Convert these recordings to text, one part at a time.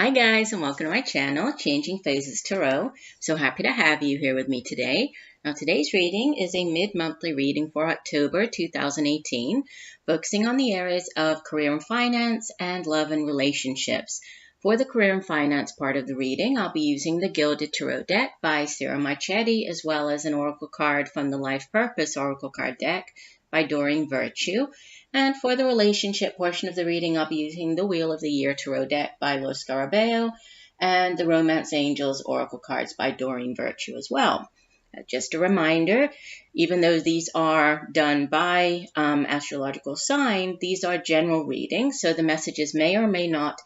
Hi guys, and welcome to my channel, Changing Phases Tarot. So happy to have you here with me today. Now today's reading is a mid-monthly reading for October 2018, focusing on the areas of career and finance and love and relationships. For the career and finance part of the reading, I'll be using the Gilded Tarot deck by Sarah Marchetti, as well as an oracle card from the Life Purpose Oracle Card deck by Doreen Virtue. And for the relationship portion of the reading, I'll be using the Wheel of the Year Tarot deck by Los Scarabeo and the Romance Angels Oracle cards by Doreen Virtue as well. Just a reminder, even though these are done by astrological sign, these are general readings, so the messages may or may not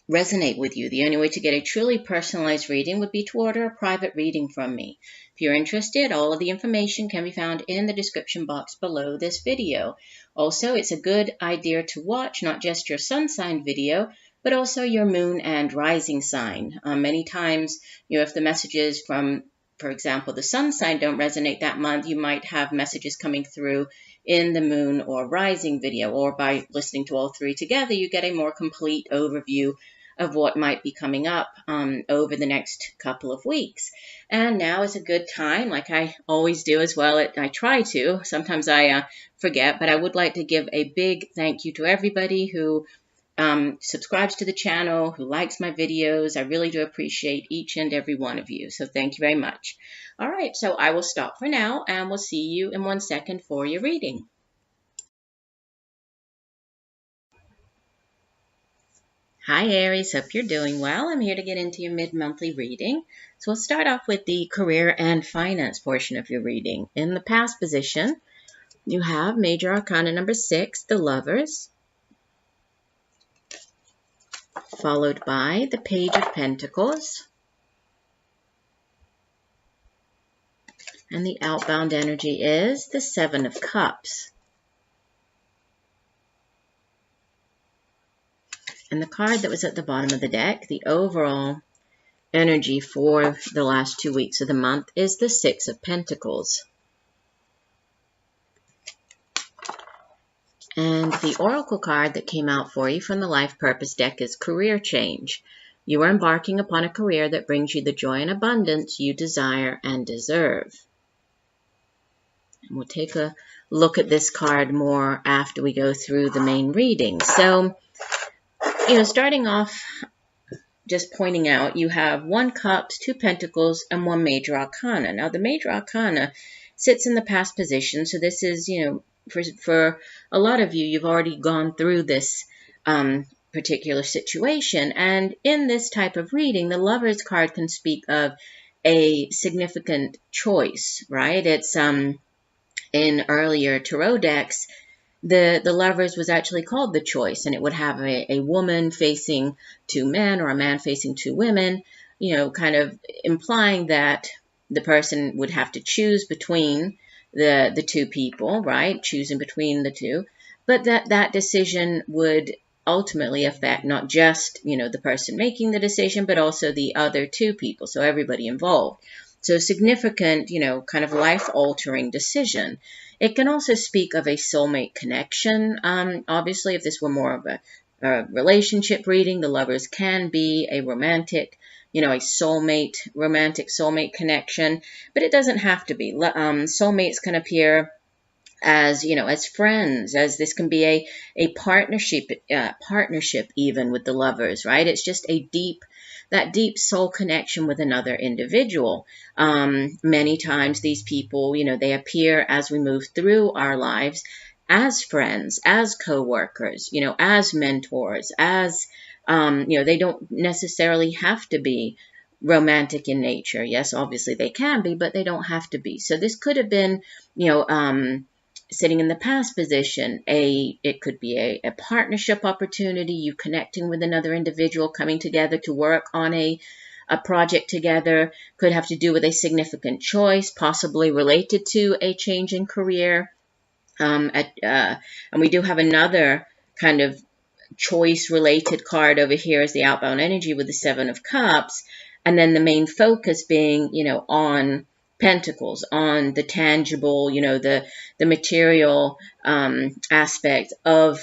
resonate with you. The only way to get a truly personalized reading would be to order a private reading from me. If you're interested, all of the information can be found in the description box below this video. Also, it's a good idea to watch not just your sun sign video, but also your moon and rising sign. Many times, if the messages from, for example, the sun sign don't resonate that month, you might have messages coming through in the moon or rising video, or by listening to all three together, you get a more complete overview of what might be coming up over the next couple of weeks. And now is a good time, like I always do as well. I try to. Sometimes I forget, but I would like to give a big thank you to everybody who subscribes to the channel, who likes my videos. I really do appreciate each and every one of you. So thank you very much. All right, so I will stop for now, and we'll see you in 1 second for your reading. Hi Aries, hope you're doing well. I'm here to get into your mid-monthly reading. So we'll start off with the career and finance portion of your reading. In the past position, you have Major Arcana number 6, the Lovers, followed by the Page of Pentacles, and the outbound energy is the Seven of Cups. And the card that was at the bottom of the deck, the overall energy for the last 2 weeks of the month, is the Six of Pentacles. And the oracle card that came out for you from the Life Purpose deck is Career Change. You are embarking upon a career that brings you the joy and abundance you desire and deserve. And we'll take a look at this card more after we go through the main reading. So, starting off, just pointing out, you have 1 Cups, 2 Pentacles, and 1 Major Arcana. Now, the Major Arcana sits in the past position, so this is, for a lot of you, you've already gone through this particular situation. And in this type of reading, the Lovers card can speak of a significant choice, right? It's in earlier tarot decks, the Lovers was actually called the Choice, and it would have a woman facing 2 men or a man facing 2 women, kind of implying that the person would have to choose between the 2 people, right? Choosing between the 2. But that decision would ultimately affect not just, the person making the decision, but also the other 2 people, so everybody involved. So a significant, kind of life-altering decision. It can also speak of a soulmate connection. Obviously, if this were more of a relationship reading, the Lovers can be a romantic, a romantic soulmate connection, but it doesn't have to be. Soulmates can appear as, as friends, as this can be a partnership even with the Lovers, right? It's just that deep soul connection with another individual. Many times these people, they appear as we move through our lives as friends, as co-workers, as mentors, as, they don't necessarily have to be romantic in nature. Yes, obviously they can be, but they don't have to be. So this could have been, sitting in the past position, it could be a partnership opportunity, you connecting with another individual, coming together to work on a project together, could have to do with a significant choice, possibly related to a change in career. And we do have another kind of choice-related card over here is the outbound energy with the Seven of Cups, and then the main focus being, on Pentacles, on the tangible, the material aspect of,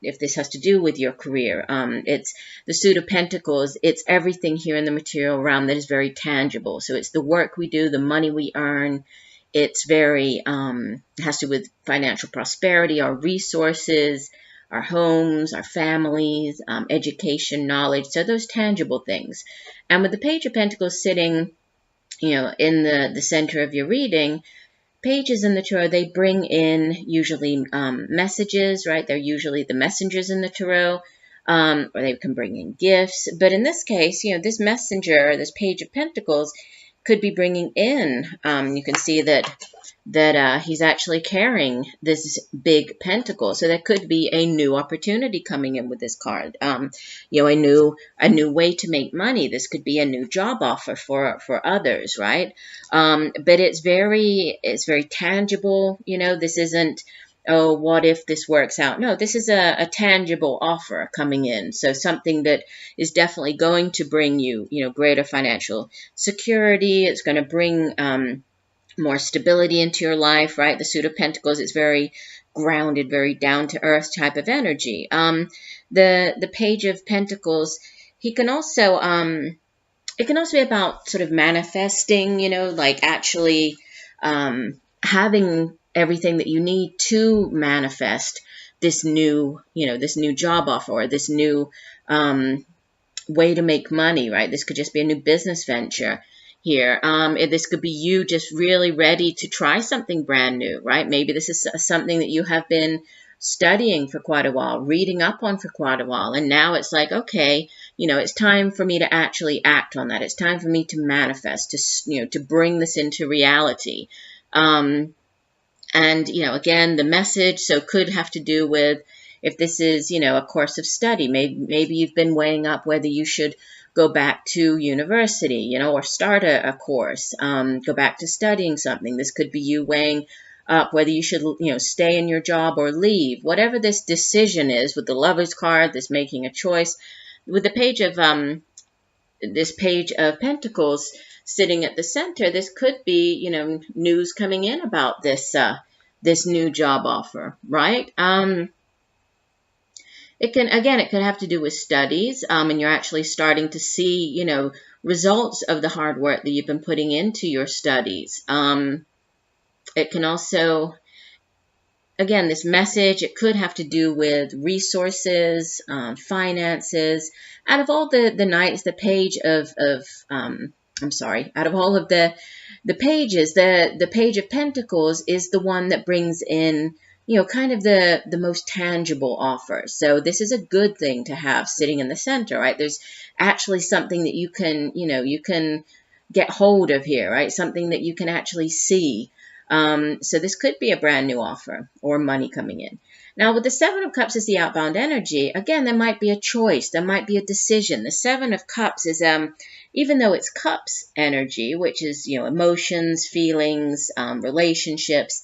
if this has to do with your career. It's the Suit of Pentacles. It's everything here in the material realm that is very tangible. So it's the work we do, the money we earn. It's very, it has to do with financial prosperity, our resources, our homes, our families, education, knowledge. So those tangible things. And with the Page of Pentacles sitting, in the center of your reading, pages in the tarot, they bring in usually messages, right? They're usually the messengers in the tarot, or they can bring in gifts. But in this case, this messenger, this Page of Pentacles, could be bringing in, you can see that he's actually carrying this big pentacle. So there could be a new opportunity coming in with this card. A new way to make money. This could be a new job offer for others, right? But it's very tangible. This isn't, oh, what if this works out? No, this is a tangible offer coming in. So something that is definitely going to bring you, greater financial security. It's going to bring more stability into your life, right? The Suit of Pentacles is very grounded, very down-to-earth type of energy. The Page of Pentacles, it can also be about sort of manifesting, like actually having everything that you need to manifest this new job offer, or this new way to make money, right? This could just be a new business venture here. This could be you just really ready to try something brand new, right? Maybe this is something that you have been studying for quite a while, reading up on for quite a while, and now it's like, okay, it's time for me to actually act on that. It's time for me to manifest, to bring this into reality. And again, the message, so could have to do with, if this is, a course of study, maybe you've been weighing up whether you should go back to university, or start a course, go back to studying something. This could be you weighing up whether you should, stay in your job or leave. Whatever this decision is, with the Lover's card, this making a choice. With the page of this Page of Pentacles sitting at the center, this could be, news coming in about this this new job offer, right? It can have to do with studies, and you're actually starting to see, results of the hard work that you've been putting into your studies. It can also, again, this message, it could have to do with resources, finances. Out of all the Knights, the Page of out of all of the pages, the Page of Pentacles is the one that brings in, kind of the most tangible offer. So this is a good thing to have sitting in the center, right? There's actually something that you can get hold of here, right? Something that you can actually see. So this could be a brand new offer or money coming in. Now, with the Seven of Cups as the outbound energy, again, there might be a choice. There might be a decision. The Seven of Cups is, even though it's Cups energy, which is, emotions, feelings, relationships,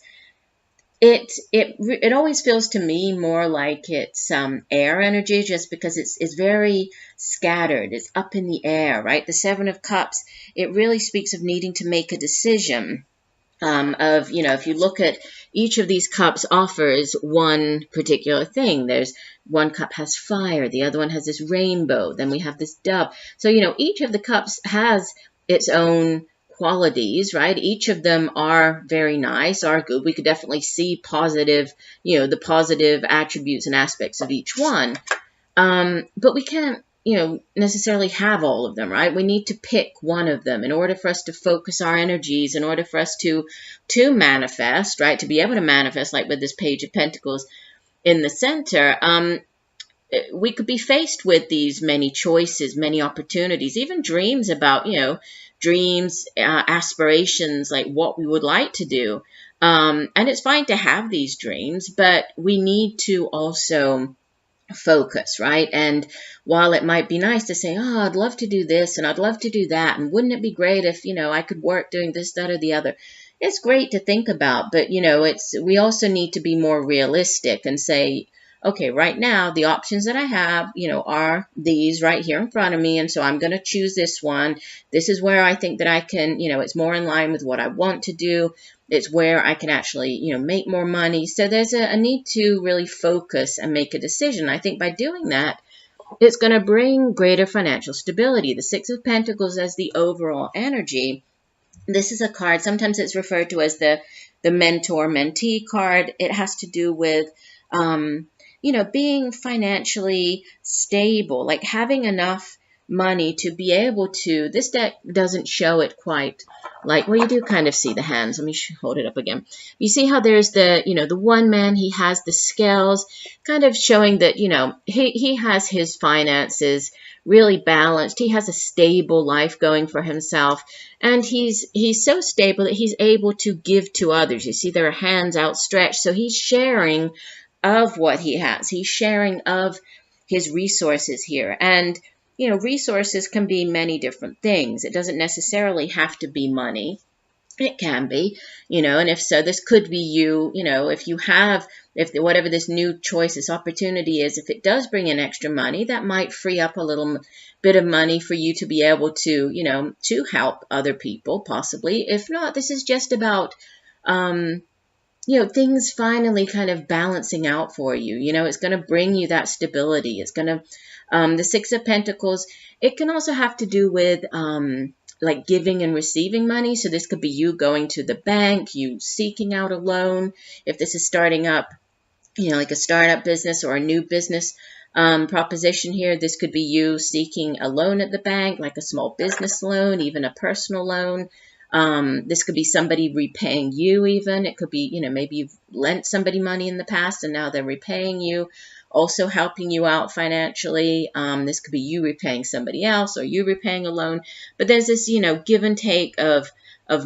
it always feels to me more like it's air energy, just because it's very scattered. It's up in the air, right? The Seven of Cups, it really speaks of needing to make a decision. If you look at each of these cups offers one particular thing. There's one cup has fire, the other one has this rainbow, then we have this dove. So, each of the cups has its own qualities, right? Each of them are very nice, are good. We could definitely see positive, the positive attributes and aspects of each one. But we can't, necessarily have all of them, right? We need to pick one of them in order for us to focus our energies, in order for us to manifest, right? To be able to manifest, like with this Page of Pentacles in the center. We could be faced with these many choices, many opportunities, even dreams about, dreams, aspirations, like what we would like to do. And it's fine to have these dreams, but we need to also focus, right? And while it might be nice to say, oh, I'd love to do this and I'd love to do that, and wouldn't it be great if, I could work doing this, that, or the other. It's great to think about, but, we also need to be more realistic and say, okay, right now, the options that I have, are these right here in front of me. And so I'm going to choose this one. This is where I think that I can, it's more in line with what I want to do. It's where I can actually, you know, make more money. So there's a need to really focus and make a decision. I think by doing that, it's going to bring greater financial stability. The Six of Pentacles as the overall energy. This is a card, sometimes it's referred to as the mentor-mentee card. It has to do with, you know, being financially stable, like having enough money to be able to, this deck doesn't show it quite like, well, you do kind of see the hands. Let me hold it up again. You see how there's the, you know, the one man, he has the scales, kind of showing that, you know, he has his finances really balanced. He has a stable life going for himself, and he's so stable that he's able to give to others. You see there are hands outstretched, so he's sharing of what he has. He's sharing of his resources here. And you know, resources can be many different things. It doesn't necessarily have to be money. It can be, you know, and if so, this could be you, you know, if you have, if whatever this new choice, this opportunity is, if it does bring in extra money, that might free up a little bit of money for you to be able to, you know, to help other people, possibly. If not, this is just about, you know, things finally kind of balancing out for you. You know, it's going to bring you that stability. It's going to, the Six of Pentacles, it can also have to do with, like giving and receiving money. So this could be you going to the bank, you seeking out a loan. If this is starting up, you know, like a startup business or a new business proposition here, this could be you seeking a loan at the bank, like a small business loan, even a personal loan. This could be somebody repaying you even. It could be, you know, maybe you've lent somebody money in the past and now they're repaying you, also helping you out financially. This could be you repaying somebody else or you repaying a loan. But there's this, you know, give and take of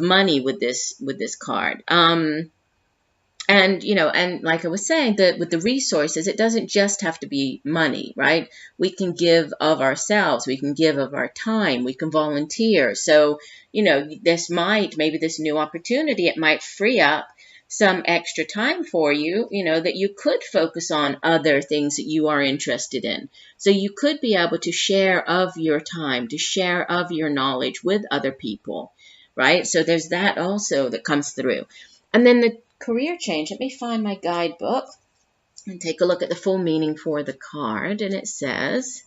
money with this card. And, you know, and like I was saying, that with the resources, it doesn't just have to be money, right? We can give of ourselves. We can give of our time. We can volunteer. So, you know, maybe this new opportunity, it might free up some extra time for you, you know, that you could focus on other things that you are interested in. So you could be able to share of your time, to share of your knowledge with other people, right? So there's that also that comes through. And then the career change, let me find my guidebook and take a look at the full meaning for the card. And it says,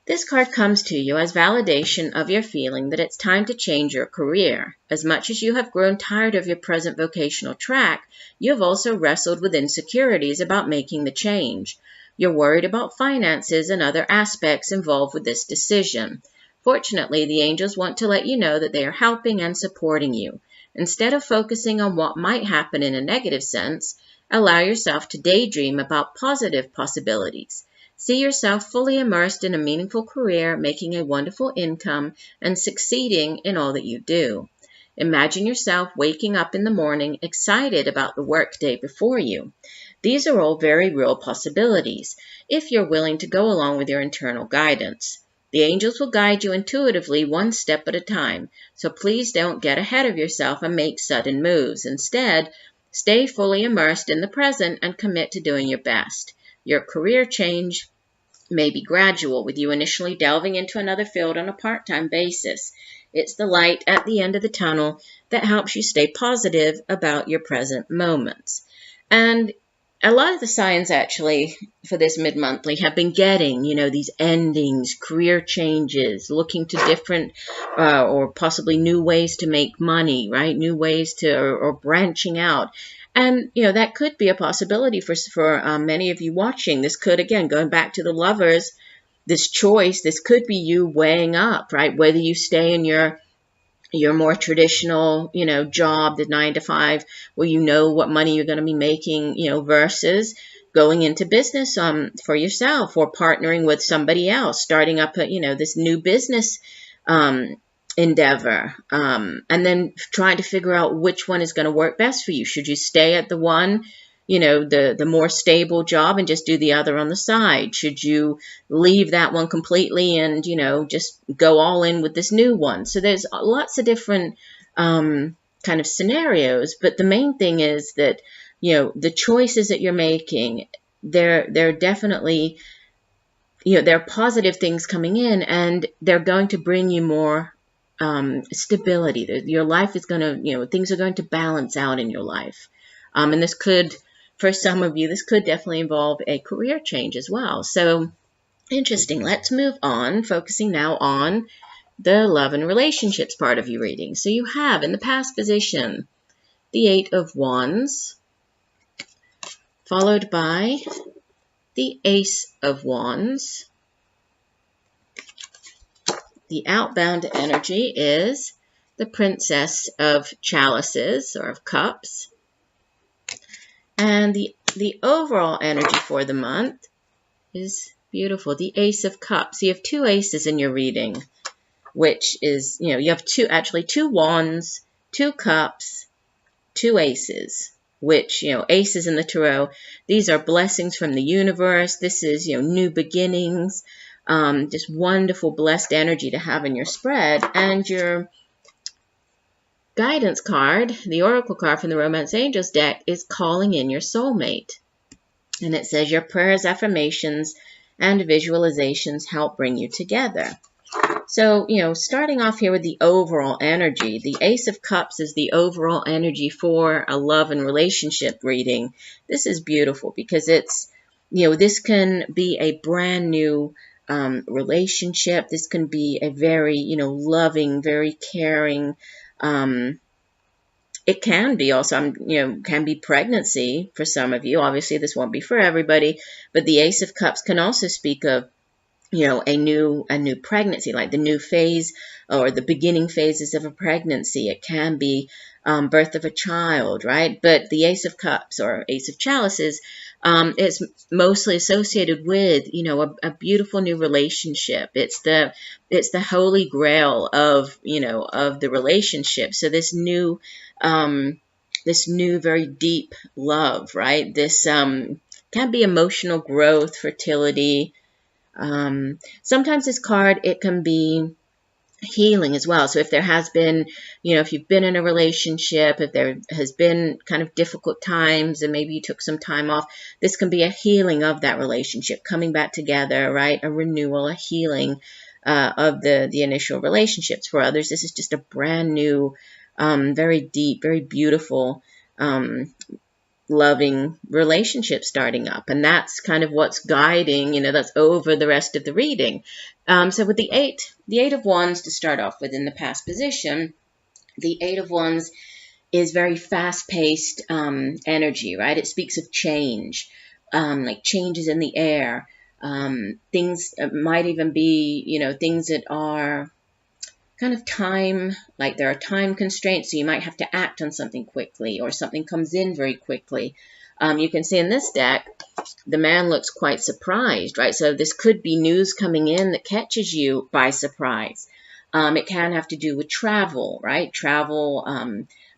this card comes to you as validation of your feeling that it's time to change your career. As much as you have grown tired of your present vocational track, you have also wrestled with insecurities about making the change. You're worried about finances and other aspects involved with this decision. Fortunately, the angels want to let you know that they are helping and supporting you. Instead of focusing on what might happen in a negative sense, allow yourself to daydream about positive possibilities. See yourself fully immersed in a meaningful career, making a wonderful income, and succeeding in all that you do. Imagine yourself waking up in the morning excited about the workday before you. These are all very real possibilities, if you're willing to go along with your internal guidance. The angels will guide you intuitively one step at a time, so please don't get ahead of yourself and make sudden moves. Instead, stay fully immersed in the present and commit to doing your best. Your career change may be gradual, with you initially delving into another field on a part-time basis. It's the light at the end of the tunnel that helps you stay positive about your present moments. And a lot of the signs actually for this mid-monthly have been getting, you know, these endings, career changes, looking to different or possibly new ways to make money, right? New ways to, or branching out. And, you know, that could be a possibility for many of you watching. This could, again, going back to the Lovers, this choice, this could be you weighing up, right? Whether you stay in your more traditional, you know, job, the 9 to 5, where you know what money you're going to be making, you know, versus going into business for yourself or partnering with somebody else, starting up a, you know, this new business endeavor, and then trying to figure out which one is going to work best for you. Should you stay at the one, you know, the more stable job and just do the other on the side? Should you leave that one completely and, you know, just go all in with this new one? So there's lots of different kind of scenarios, but the main thing is that, you know, the choices that you're making, they're definitely, you know, there are positive things coming in, and they're going to bring you more stability. Your life is going to, things are going to balance out in your life. And this could, for some of you, this could definitely involve a career change as well. So interesting. Let's move on, focusing now on the love and relationships part of your reading. So you have in the past position the 8 of Wands, followed by the Ace of Wands. The outbound energy is the Princess of Chalices or of Cups. And the overall energy for the month is beautiful. The Ace of Cups. So you have 2 aces in your reading, which is, you have two wands, 2 cups, 2 aces, which, aces in the tarot, these are blessings from the universe. This is, new beginnings, just wonderful, blessed energy to have in your spread. And your guidance card, the Oracle card from the Romance Angels deck, is calling in your soulmate. And it says your prayers, affirmations, and visualizations help bring you together. So, starting off here with the overall energy, the Ace of Cups is the overall energy for a love and relationship reading. This is beautiful because it's, this can be a brand new relationship. This can be a very, loving, very caring. It can be also, can be pregnancy for some of you. Obviously, this won't be for everybody, but the Ace of Cups can also speak of, a new pregnancy, like the new phase or the beginning phases of a pregnancy. It can be birth of a child, right? But the Ace of Cups or Ace of Chalices is mostly associated with, a beautiful new relationship. It's the holy grail of, of the relationship. So this new very deep love, right? This can be emotional growth, fertility. Sometimes this card, it can be healing as well. So if there has been, if you've been in a relationship, if there has been kind of difficult times and maybe you took some time off, this can be a healing of that relationship, coming back together, right? A renewal, a healing of the initial relationships. For others, this is just a brand new, very deep, very beautiful, loving relationship starting up. And that's kind of what's guiding, that's over the rest of the reading. So with the eight of Wands to start off with in the past position, the 8 of Wands is very fast-paced energy, right? It speaks of change, like changes in the air. Things might even be, things that are kind of time, like there are time constraints, so you might have to act on something quickly or something comes in very quickly. You can see in this deck, the man looks quite surprised, right? So this could be news coming in that catches you by surprise. It can have to do with travel, right? Travel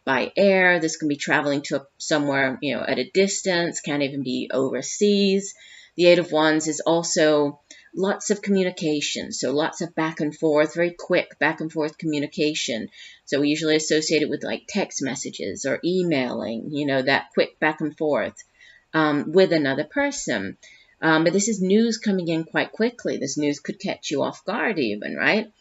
by air. This can be traveling to somewhere, at a distance, can even be overseas. The 8 of Wands is also lots of communication, so lots of back and forth, very quick back and forth communication. So we usually associate it with like text messages or emailing, that quick back and forth with another person. But this is news coming in quite quickly. This news could catch you off guard even, right?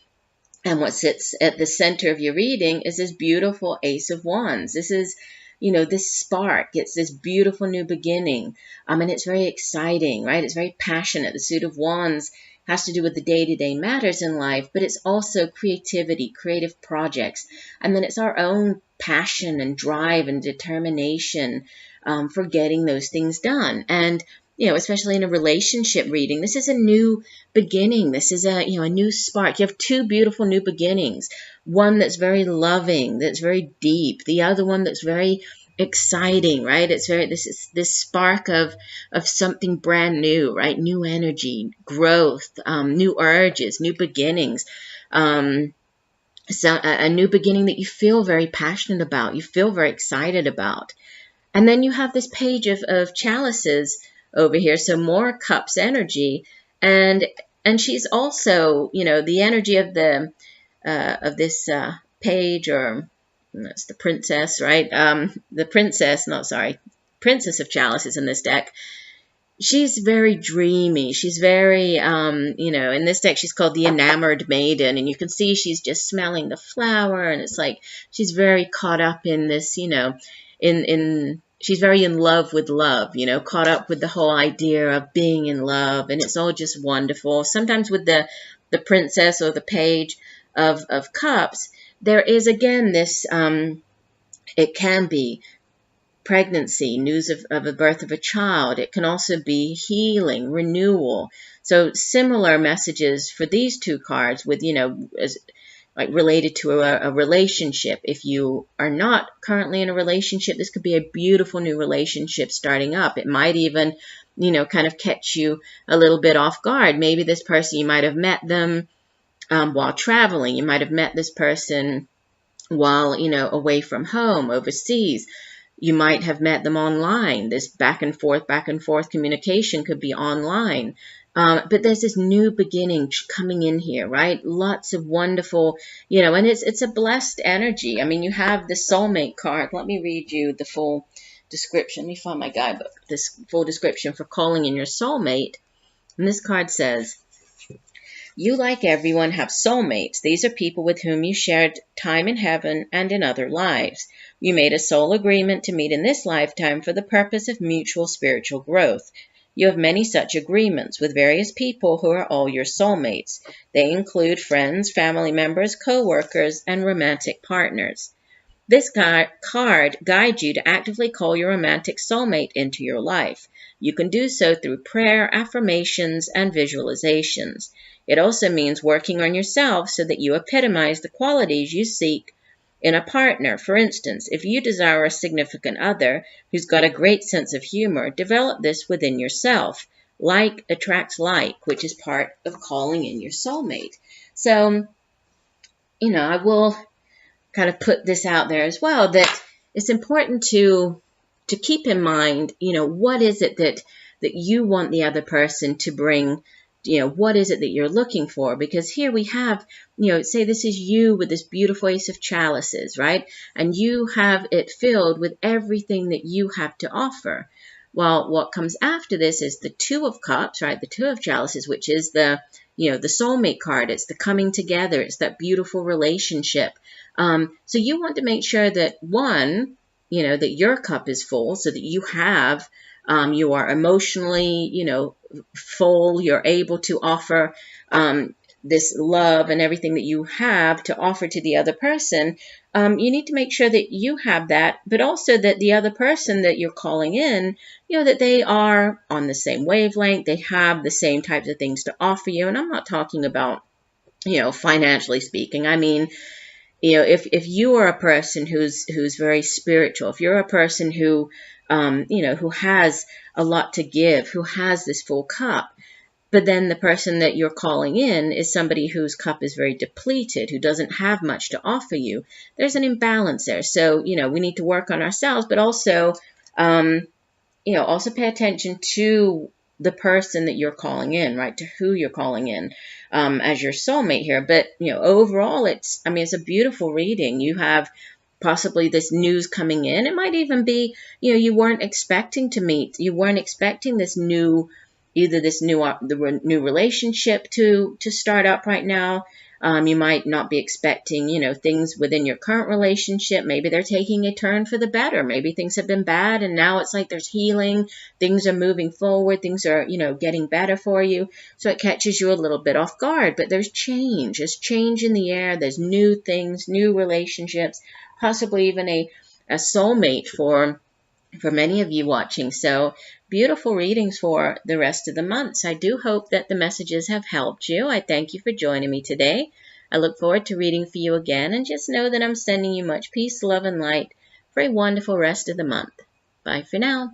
And what sits at the center of your reading is this beautiful Ace of Wands. This is, this spark. It's this beautiful new beginning. And it's very exciting, right? It's very passionate. The Suit of Wands has to do with the day-to-day matters in life, but it's also creativity, creative projects. And then it's our own passion and drive and determination for getting those things done. And especially in a relationship reading, this is a new beginning. This is a new spark. You have 2 beautiful new beginnings. One that's very loving, that's very deep. The other one that's very exciting, right? It's this spark of something brand new, right? New energy, growth, new urges, new beginnings. So a new beginning that you feel very passionate about, you feel very excited about. And then you have this page of chalices over here, so more cups energy, and she's also, the energy of the of this page, or that's the princess, right? The princess, Princess of Chalices in this deck. she's very dreamy. She's very, you know, in this deck she's called the Enamored Maiden, and you can see she's just smelling the flower, and it's like she's very caught up in this, you know, she's very in love with love, you know, caught up with the whole idea of being in love, and it's all just wonderful. Sometimes with the princess or the page of cups, there is again this, it can be pregnancy, news of a birth of a child. It can also be healing, renewal. So similar messages for these two cards with, you know, like related to a relationship. If you are not currently in a relationship, this could be a beautiful new relationship starting up. It might even, you know, kind of catch you a little bit off guard. Maybe this person, you might have met them while traveling. You might have met this person while, you know, away from home, overseas. You might have met them online. This back and forth communication could be online. But there's this new beginning coming in here, right? Lots of wonderful, you know, and it's a blessed energy. I mean, you have the soulmate card. Let me read you the full description. Let me find my guidebook. This full description for calling in your soulmate. And this card says, you, like everyone, have soulmates. These are people with whom you shared time in heaven and in other lives. You made a soul agreement to meet in this lifetime for the purpose of mutual spiritual growth. You have many such agreements with various people who are all your soulmates. They include friends, family members, co-workers, and romantic partners. This card guides you to actively call your romantic soulmate into your life. You can do so through prayer, affirmations, and visualizations. It also means working on yourself so that you epitomize the qualities you seek in a partner. For instance, if you desire a significant other who's got a great sense of humor, develop this within yourself. Like attracts like, which is part of calling in your soulmate. So, you know, I will kind of put this out there as well, that it's important to keep in mind, you know, what is it that you want the other person to bring. You know, what is it that you're looking for? Because here we have, you know, say this is you with this beautiful Ace of Chalices, right? And you have it filled with everything that you have to offer. Well, what comes after this is the Two of Cups, right? The Two of Chalices, which is the, you know, the soulmate card. It's the coming together. It's that beautiful relationship. So you want to make sure that, one, you know, that your cup is full so that you have, you are emotionally, you know, full. You're able to offer this love and everything that you have to offer to the other person. You need to make sure that you have that, but also that the other person that you're calling in, you know, that they are on the same wavelength. They have the same types of things to offer you. And I'm not talking about, you know, financially speaking. I mean, you know, if you are a person who's very spiritual, if you're a person who, you know, who has a lot to give, who has this full cup, but then the person that you're calling in is somebody whose cup is very depleted, who doesn't have much to offer you, there's an imbalance there. So, you know, we need to work on ourselves, but also, you know, also pay attention to the person that you're calling in, right? To who you're calling in as your soulmate here. But, you know, overall, it's a beautiful reading. You have possibly this news coming in. It might even be, you know, you weren't expecting to meet. You weren't expecting this new, either this new relationship to start up right now. You might not be expecting, you know, things within your current relationship. Maybe they're taking a turn for the better. Maybe things have been bad and now it's like there's healing. Things are moving forward. Things are, you know, getting better for you. So it catches you a little bit off guard. But there's change. There's change in the air. There's new things, new relationships, possibly even a soulmate for many of you watching. So beautiful readings for the rest of the months. I do hope that the messages have helped you. I thank you for joining me today. I look forward to reading for you again, and just know that I'm sending you much peace, love, and light for a wonderful rest of the month. Bye for now.